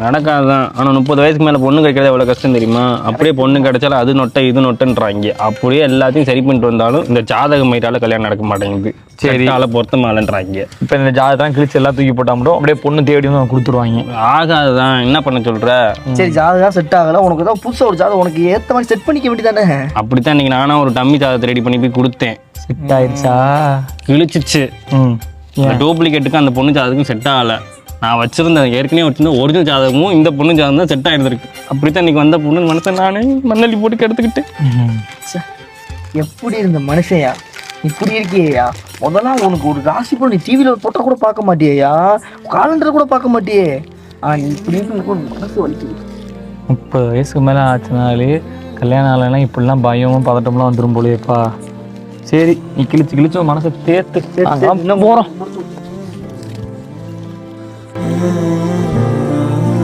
நடக்காதுதான். ஆனா 30 வயசுக்கு மேல பொண்ணு கிடைக்கிறது எவ்வளவு கஷ்டம் தெரியுமா? அப்படியே பொண்ணு கிடைச்சாலும் அது நொட்டை இது நொட்டுன்றாங்க. அப்படியே எல்லாத்தையும் சரி பண்ணிட்டு வந்தாலும் இந்த ஜாதக மயிரால கல்யாணம் நடக்க மாட்டேங்குது. சரி ஆளை பொருத்தமாலன்றாங்க. இப்ப இந்த ஜாதகம் கிழிச்சு எல்லாம் தூக்கி போட்டா மட்டும் அப்படியே பொண்ணு தேடி கொடுத்துருவாங்க. ஆகாதுதான். என்ன பண்ண சொல்ற? சரி ஜாதகம் செட் ஆகல, உனக்கு தான் புதுசா ஒரு ஜாதகம் உனக்கு ஏத்த மாதிரி செட் பண்ணிக்க வேண்டியதானே? அப்படித்தான் இன்னைக்கு நானும் ஒரு டம்மி ஜாதகத்தை ரெடி பண்ணி போய் கொடுத்தேன். செட் ஆயிடுச்சா? கிழிச்சிச்சு. டூப்ளிகேட்டுக்கு அந்த பொண்ணு ஜாதகம் செட் ஆகல. நான் வச்சிருந்தேன் ஏற்கனவே வச்சிருந்தேன் ஒரிஜினல் ஜாதகமும் இந்த பொண்ணு ஜாதகம் தான் செட் ஆகிருந்திருக்கு. அப்படித்தான் இன்னைக்கு வந்த பொண்ணு மனசை நானே மண்ணள்ளி போட்டு கெடுத்துக்கிட்டேன். எப்படி இருந்த மனுஷன்யா இப்படி இருக்கியா? முதல்ல உனக்கு ஒரு ராசி போல நீ டிவியில் ஒரு போட்டோ கூட பார்க்க மாட்டியா, காலண்டர் கூட பார்க்க மாட்டியே. நீ இப்படி இருக்கு மனசு வலிக்குது. 30 வயசுக்கு மேலே ஆச்சுனாலே கல்யாணம் ஆகலைன்னா இப்படிலாம் பயமும் பதட்டம்லாம் வந்துடும் போலேப்பா. சரி நீ கிழிச்சு மனசை தேர்த்து இன்னும் போகிறோம்.